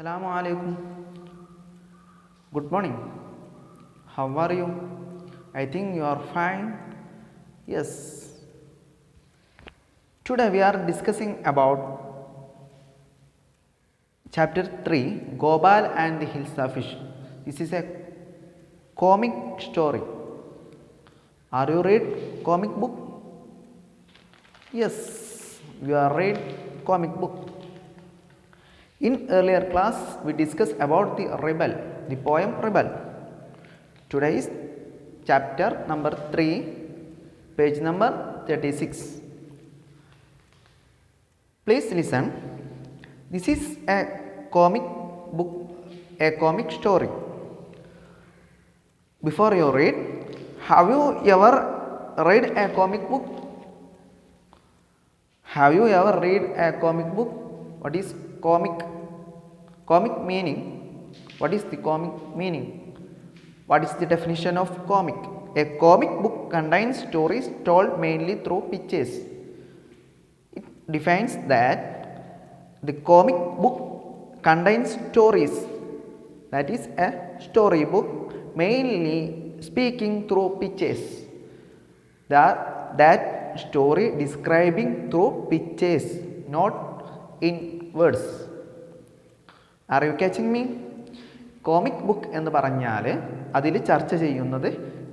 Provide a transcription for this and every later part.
Assalamu alaikum. Good morning. How are you? I think you are fine. Yes. Today we are discussing about chapter 3, Gopal and the Hilsa Fish. This is a comic story. Are you read comic book? Yes, you are read comic book. In earlier class, we discussed about the rebel, the poem Rebel. Today is chapter number 3, page number 36. Please listen. This is a comic book, a comic story. Before you read, have you ever read a comic book? Have you ever read a comic book? What is comic? Comic meaning. What is the comic meaning? What is the definition of comic? A comic book contains stories told mainly through pictures. It defines that the comic book contains stories. That is a storybook mainly speaking through pictures. That story describing through pictures, not in words. Are you catching me? Comic book എന്ന് പറഞ്ഞാൽ അതിൽ ചർച്ച ചെയ്യുന്നത്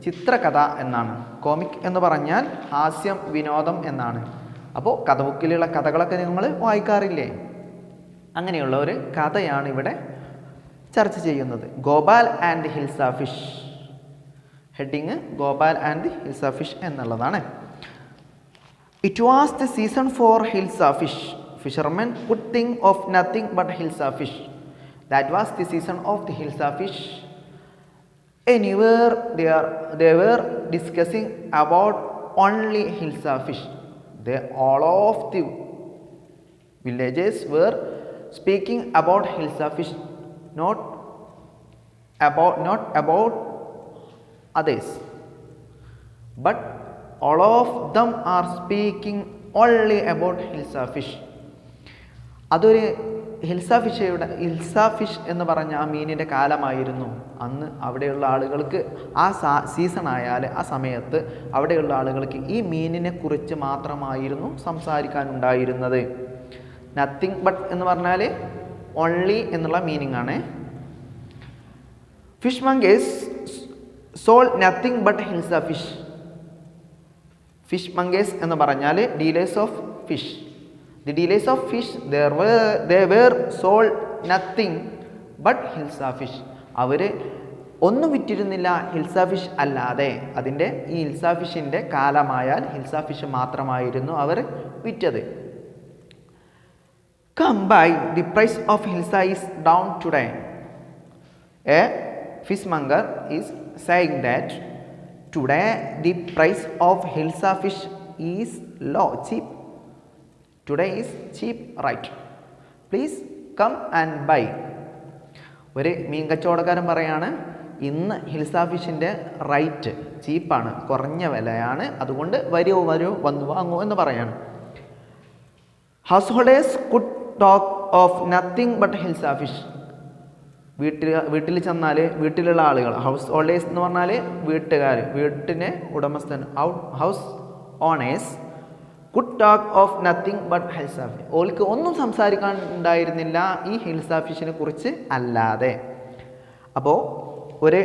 ചിത്രകഥ എന്നാണ്. Comic എന്ന് പറഞ്ഞാൽ ഹാസ്യം, വിനോദം എന്നാണ്. അപ്പോൾ കഥ ബുക്കിലുള്ള കഥകളൊക്കെ നിങ്ങൾ വായിക്കാറില്ലേ? അങ്ങനെയുള്ള ഒരു കഥയാണ് ഇവിടെ ചർച്ച ചെയ്യുന്നത്. Gopal and hilsa fish. Heading Gopal and hilsa fish എന്നുള്ളതാണ്. It was the season for Hills fish. Fishermen could think of nothing but Hilsa fish. That was the season of the Hilsa fish. Anywhere they were discussing about only Hilsa fish. All of the villages were speaking about Hilsa fish, not about others. But all of them are speaking only about Hilsa fish. അതൊരു Hills fish എന്ന് പറഞ്ഞ ആ മീനിൻ്റെ കാലമായിരുന്നു. അന്ന് അവിടെയുള്ള ആളുകൾക്ക് ആ സീസൺ ആയാൽ ആ സമയത്ത് അവിടെയുള്ള ആളുകൾക്ക് ഈ മീനിനെ കുറിച്ച് മാത്രമായിരുന്നു സംസാരിക്കാനുണ്ടായിരുന്നത്. നത്തിങ് ബട്ട് എന്ന് പറഞ്ഞാൽ ഓൺലി എന്നുള്ള മീനിങ് ആണ്. Fish mongers sold nothing but Hills fish. Fish mongers എന്ന് പറഞ്ഞാൽ dealers of fish. The dealers of fish, they were sold nothing but Hilsa fish. അവർ ഒന്നും വിറ്റിരുന്നില്ല ഹിൽസ ഫിഷ് അല്ലാതെ. അതിൻ്റെ ഈ ഹിൽസ ഫിഷിൻ്റെ കാലമായാൽ ഹിൽസ ഫിഷ് മാത്രമായിരുന്നു അവർ വിറ്റത്. Come by, the price of Hilsa is down today. A fishmonger is saying that today the price of Hilsa fish is low, cheap. Today is cheap, right? Please come and buy. ഒരു മീൻ കച്ചവടക്കാരൻ പറയാണ്, ഇന്ന് Hills ഫിഷിൻ്റെ rate ചീപ്പാണ്, കുറഞ്ഞ വിലയാണ്, അതുകൊണ്ട് വരൂ വന്നു വാങ്ങൂ എന്ന് പറയാണ്. House holders could talk of nothing but Hills fish. വീട്ടിൽ ചെന്നാൽ വീട്ടിലുള്ള ആളുകൾ, ഹൗസ് ഹോൾഡേഴ്സ് എന്ന് പറഞ്ഞാൽ വീട്ടുകാർ, വീട്ടിനെ ഉടമസ്ഥൻ, house owners could talk of nothing but Hills fish. ഓൾക്ക് ഒന്നും സംസാരിക്കാൻ ഉണ്ടായിരുന്നില്ല ഈ ഹിൽസ ഫിഷിനെ കുറിച്ച് അല്ലാതെ. അപ്പോൾ ഒരു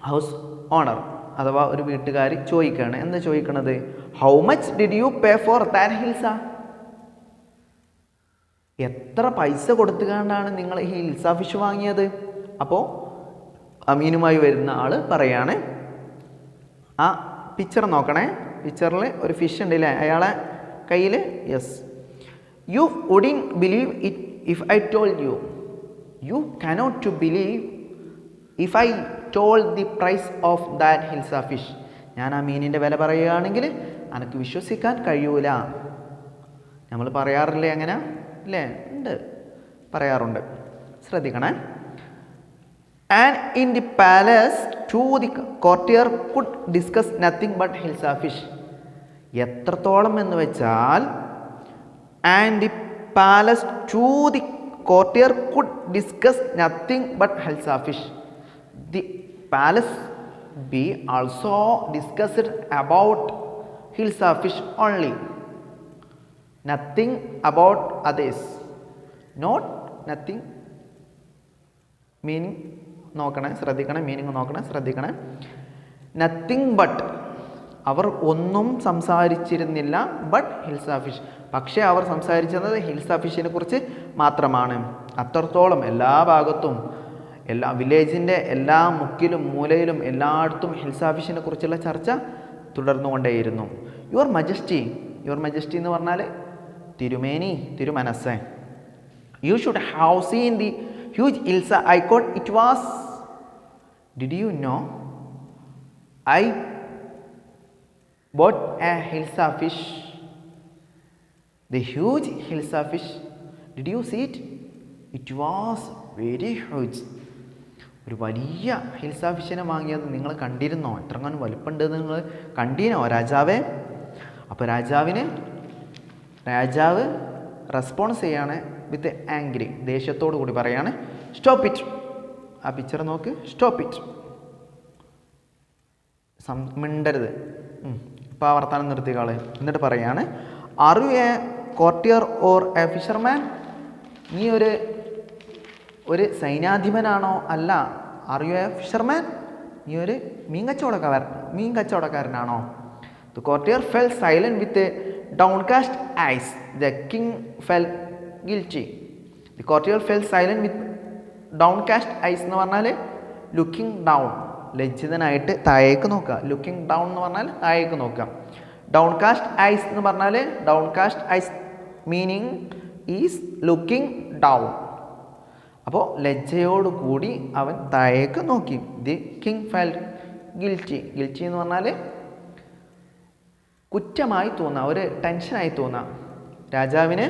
ഹൗസ് ഓണർ അഥവാ ഒരു വീട്ടുകാർ ചോദിക്കുകയാണ്. എന്താ ചോദിക്കണത്? How much did you pay for that Hills? എത്ര പൈസ കൊടുത്തുകൊണ്ടാണ് നിങ്ങൾ ഈ ഹിൽസ ഫിഷ് വാങ്ങിയത്? അപ്പോൾ അമീനുമായി വരുന്ന ആൾ പറയാണ്, ആ പിക്ചർ നോക്കണേ, പിക്ചറിൽ ഒരു ഫിഷ് ഉണ്ട് അല്ലേ അയാളെ കയ്യിൽ. Yes, you wouldn't believe it if I told you. You cannot to believe if I told the price of that hilsa fish. ഞാൻ ആ മീനിൻ്റെ വില പറയുകയാണെങ്കിൽ എനിക്ക് വിശ്വസിക്കാൻ കഴിയൂല. നമ്മൾ പറയാറില്ലേ അങ്ങനെ? അല്ലേ? ഉണ്ട്, പറയാറുണ്ട്. ശ്രദ്ധിക്കണേ. And in the palace too the courtier could discuss nothing but Hilsa fish. എത്രത്തോളം എന്ന് വെച്ചാൽ and the palace to the courtier could discuss nothing but Hilsa fish. The palace be also discussed about Hilsa fish only. Nothing about others. Not nothing. Meaning നോക്കണേ, ശ്രദ്ധിക്കണേ, meaning നോക്കണേ, ശ്രദ്ധിക്കണേ. Nothing but, അവർ ഒന്നും സംസാരിച്ചിരുന്നില്ല but Hills fish, പക്ഷേ അവർ സംസാരിച്ചത് Hills ഫിഷിനെ കുറിച്ച് മാത്രമാണ്. അത്രത്തോളം എല്ലാ ഭാഗത്തും, എല്ലാ വില്ലേജിൻ്റെ എല്ലാ മുക്കിലും മൂലയിലും എല്ലായിടത്തും ഹിൽസ ഫിഷിനെ കുറിച്ചുള്ള ചർച്ച തുടർന്നുകൊണ്ടേയിരുന്നു. യുവർ മജസ്റ്റി, യുവർ മജസ്റ്റി എന്ന് പറഞ്ഞാൽ തിരുമേനി, തിരുമനസ്സേ. You should have seen the huge Hilsa I caught. It was, did you know I bought a Hilsa fish? The huge Hilsa fish, did you see it? It was very huge. ഒരു വലിയ Hills ഫിഷിനെ വാങ്ങിയത് നിങ്ങൾ കണ്ടിരുന്നോ? എത്രങ്ങാനും വലിപ്പമുണ്ട് നിങ്ങൾ കണ്ടീനോ രാജാവേ? അപ്പോൾ രാജാവ് റെസ്പോൺസ് ചെയ്യാണ് വിത്ത് ആംഗ്രി, ദേഷ്യത്തോടു കൂടി പറയാണ് സ്റ്റോപ്പ് ഇറ്റ്. ആ പിക്ചർ നോക്ക്, സ്റ്റോപ്പ് ഇറ്റ്, മിണ്ടരുത്, ഇപ്പോൾ ആ വർത്താനം നിർത്തിക്കാളെ. എന്നിട്ട് പറയാണ് are you a courtier or a fisherman? നീ ഒരു സൈന്യാധിപനാണോ? അല്ല. Are you a fisherman? നീ ഒരു മീൻ കച്ചവടക്കാരനാണോ? The courtier fell silent with downcast eyes. The king felt guilty. The courtier fell silent with downcast eyes എന്ന് പറഞ്ഞാൽ ലുക്കിംഗ് ഡൗൺ, ലജ്ജിതനായിട്ട് താഴേക്ക് നോക്കുക. ലുക്കിംഗ് ഡൗൺ എന്ന് പറഞ്ഞാൽ താഴേക്ക് നോക്കുക. ഡൗൺകാസ്റ്റ് ഐസ് എന്ന് പറഞ്ഞാൽ, downcast eyes meaning is looking down. അപ്പോൾ ലജ്ജയോടുകൂടി അവൻ താഴേക്ക് നോക്കി. The king felt guilty. Guilty എന്ന് പറഞ്ഞാൽ കുറ്റമായി തോന്നുക, ഒരു ടെൻഷനായി തോന്നുക. രാജാവിന്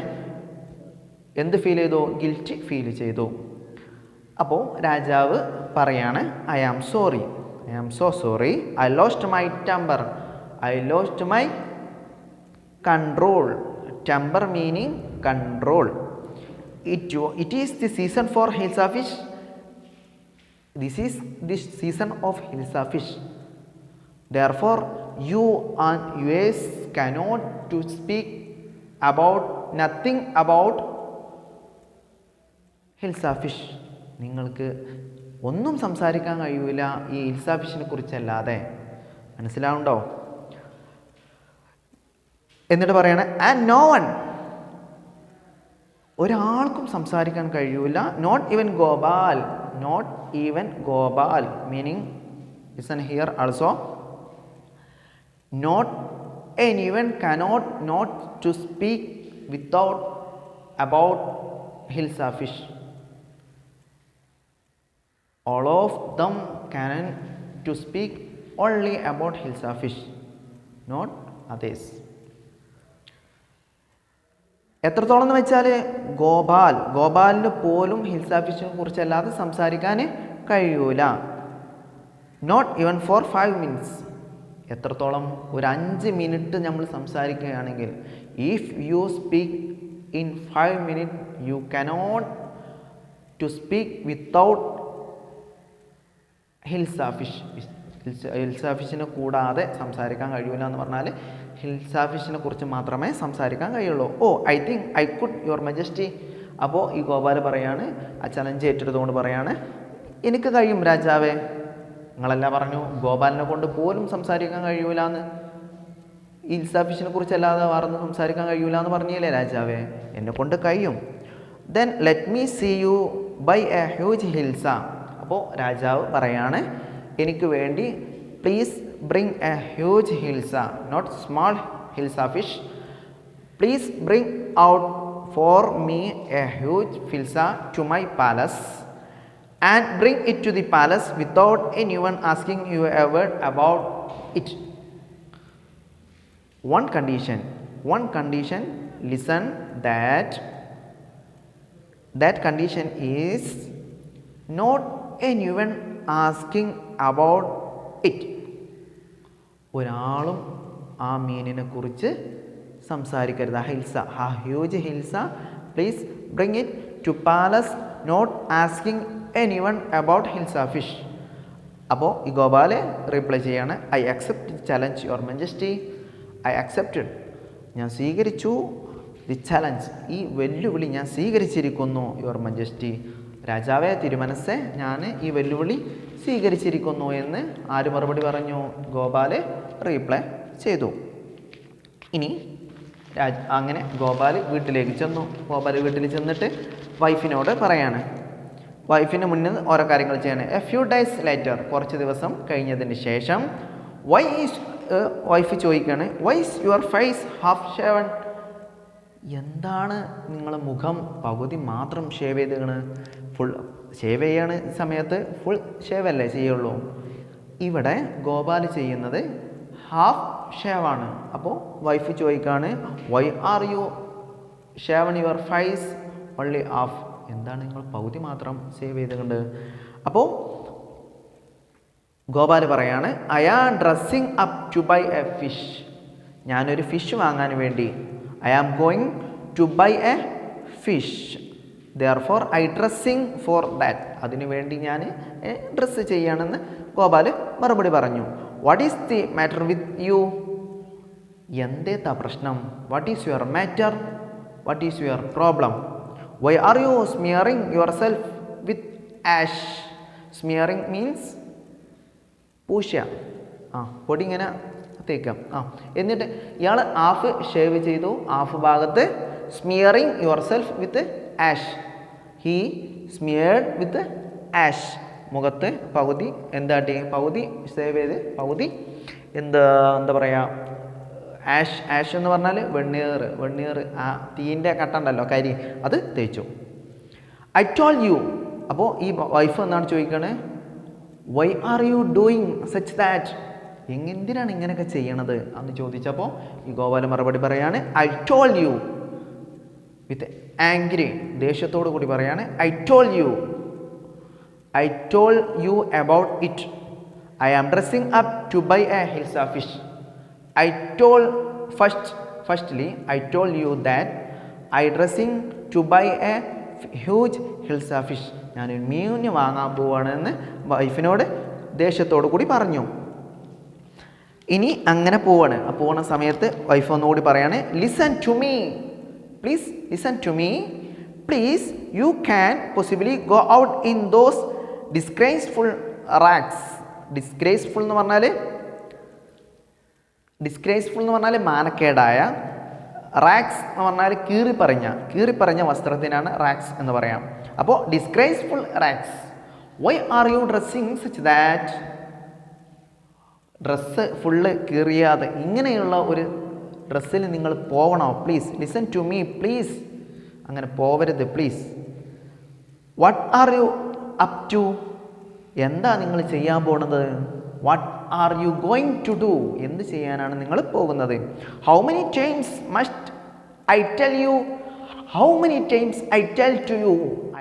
എന്ത് ഫീൽ ചെയ്തു? ഗിൽറ്റി ഫീൽ ചെയ്തു. അപ്പോൾ രാജാവ് പറയാണ് I am so sorry, I lost my temper, I lost my control. Temper meaning control. It is the season for Hills fish. This is the season of hilsa fish. Therefore, you and yours cannot to speak about nothing about Hilsa fish. നിങ്ങൾക്ക് ഒന്നും സംസാരിക്കാൻ കഴിയൂല ഈ Hills ഫിഷിനെ കുറിച്ചല്ലാതെ. മനസ്സിലാവുണ്ടോ? എന്നിട്ട് പറയണേ and no one, ഒരാൾക്കും സംസാരിക്കാൻ കഴിയൂല. Not even Gopal, not even Gopal meaning listen here also. Not anyone cannot not to speak without about Hilsa fish. All of them can to speak only about Hilsa fish, not others. എത്രത്തോളം എന്ന് വെച്ചാൽ ഗോപാലിന് പോലും Hills ഫിഷിനെ കുറിച്ചല്ലാതെ സംസാരിക്കാൻ കഴിയൂല. Not even for 5 minutes. എത്രത്തോളം? ഒരു 5 minute നമ്മൾ സംസാരിക്കുകയാണെങ്കിൽ, if you speak in 5 minutes you cannot to speak without hilsa fish. Hilsa ഫിഷിനെ കൂടാതെ സംസാരിക്കാൻ കഴിയില്ല എന്ന് പറഞ്ഞാൽ ഹിൽസ ഫിഷിനെ കുറിച്ച് മാത്രമേ സംസാരിക്കാൻ കഴിയുള്ളൂ. I think I could your majesty. അപ്പോൾ ഈ ഗോപാൽ പറയാണ്, ആ ചലഞ്ച് ഏറ്റെടുത്തുകൊണ്ട് പറയാണ് എനിക്ക് കഴിയും രാജാവേ. നിങ്ങളെല്ലാം പറഞ്ഞു ഗോപാലിനെ കൊണ്ട് പോലും സംസാരിക്കാൻ കഴിയൂല എന്ന്, ഹിൽസ ഫിഷിനെ കുറിച്ചല്ലാതെ വേറൊന്നും സംസാരിക്കാൻ കഴിയൂല എന്ന് പറഞ്ഞില്ലേ രാജാവേ, എന്നെ കൊണ്ട് കഴിയും. Then let me see you buy a huge hilsa. അപ്പോൾ രാജാവ് പറയാണ് എനിക്ക് വേണ്ടി please bring a huge hilsa, not small hilsa fish. Please bring out for me a huge hilsa to my palace and bring it to the palace without anyone asking you a word about it. One condition, listen, that condition is not anyone asking about it. ഒരാളും ആ മീനിനെ കുറിച്ച് സംസാരിക്കരുത്. Hills, ആ huge Hills, please bring it to palace not asking anyone about Hilsa fish. അപ്പോൾ ഈ Gopal reply ചെയ്യാണ്, I accept the challenge your majesty. I accepted, ഞാൻ സ്വീകരിച്ചു, ദി ചലഞ്ച്, ഈ വെല്ലുവിളി ഞാൻ സ്വീകരിച്ചിരിക്കുന്നു, യുവർ മജസ്റ്റി, രാജാവേ തിരുമനസ്സെ ഞാൻ ഈ വെല്ലുവിളി സ്വീകരിച്ചിരിക്കുന്നു എന്ന് ആര് മറുപടി പറഞ്ഞു? ഗോപാൽ റീപ്ലൈ ചെയ്തു. ഇനി അങ്ങനെ ഗോപാൽ വീട്ടിലേക്ക് ചെന്നു. ഗോപാൽ വീട്ടിൽ ചെന്നിട്ട് വൈഫിനോട് പറയാണ്, വൈഫിന് മുന്നിൽ ഓരോ കാര്യങ്ങൾ ചെയ്യണം. എ ഫ്യൂ ഡേയ്സ് ലേറ്റർ, കുറച്ച് ദിവസം കഴിഞ്ഞതിന് ശേഷം, വൈഫ് ചോദിക്കുകയാണ്, why is your face half shaven? എന്താണ് നിങ്ങളെ മുഖം പകുതി മാത്രം ഷേവ് ചെയ്തേക്കണ്? ഫുൾ ഷേവ് ചെയ്യണ സമയത്ത് ഫുൾ ഷേവ് അല്ലേ ചെയ്യുള്ളൂ. ഇവിടെ ഗോപാൽ ചെയ്യുന്നത് ഹാഫ് ഷേവാണ്. അപ്പോൾ വൈഫ് ചോദിക്കുകയാണ്, why are you shaven your face only half? എന്താണ് നിങ്ങൾ പകുതി മാത്രം ഷേവ് ചെയ്തുകൊണ്ട്? അപ്പോൾ ഗോപാൽ പറയാണ്, I am dressing up to buy a fish. ഞാനൊരു ഫിഷ് വാങ്ങാൻ വേണ്ടി, I am going to buy a fish, therefore I dressing for that. അതിനു വേണ്ടി ഞാൻ ഡ്രസ്സ് ചെയ്യുകയാണെന്ന് ഗോപാൽ മറുപടി പറഞ്ഞു. What is the matter with you? എന്തേത്താ പ്രശ്നം? What is your matter? What is your problem? Y are you smearing yourself with ash? Smearing means പൂശ, പൊടി ഇങ്ങനെ തേക്കാം. എന്നിട്ട് ഇയാൾ ഹാഫ് ഷേവ് ചെയ്തു, ഹാഫ് ഭാഗത്ത് smearing yourself with ash. He smeared with ash. മുഖത്ത് പകുതി എന്താട്ടി, പകുതി ഷേവ് ചെയ്ത് പകുതി എന്താ പറയുക, ആഷ് എന്ന് പറഞ്ഞാൽ വെണ്ണീർ, ആ തീൻ്റെ കട്ട ഉണ്ടല്ലോ, കരി, അത് തേച്ചു. I told you. അപ്പോൾ ഈ വൈഫ് എന്നാണ് ചോദിക്കണേ, why are you doing such that? എന്തിനാണ് ഇങ്ങനെയൊക്കെ ചെയ്യണത് എന്ന് ചോദിച്ചപ്പോൾ ഈ ഗോപാല മറുപടി പറയാണ്, I told you with angry, ദേഷ്യത്തോടു കൂടി പറയാണ്, I told you about it. I am dressing up to buy a hilsa fish. Firstly, I told you that I dressing to buy a huge Hilsa fish. ഞാനൊരു മീന് വാങ്ങാൻ പോവാണെന്ന് വൈഫിനോട് ദേഷ്യത്തോടു കൂടി പറഞ്ഞു. ഇനി അങ്ങനെ പോവാണ്. പോകുന്ന സമയത്ത് വൈഫ് ഒന്നുകൂടി പറയാണ്, listen to me please, listen to me please, you can possibly go out in those disgraceful rags. Disgraceful എന്ന് പറഞ്ഞാൽ മാനക്കേടായ, റാക്സ് എന്ന് പറഞ്ഞാൽ കീറിപ്പറഞ്ഞ വസ്ത്രത്തിനാണ് റാക്സ് എന്ന് പറയാം. അപ്പോൾ disgraceful rags. Why are you dressing such that? Dress full കീറിയാതെ ഇങ്ങനെയുള്ള ഒരു ഡ്രസ്സിൽ നിങ്ങൾ പോകണോ? Please listen to me please, അങ്ങനെ പോവരുത് please. What are you up to? എന്താ നിങ്ങൾ ചെയ്യാൻ പോണത്? What are you going to do? എന്ത് ചെയ്യാനാണ് നിങ്ങൾ പോകുന്നത്? How many times must I tell you? How many times I tell to U?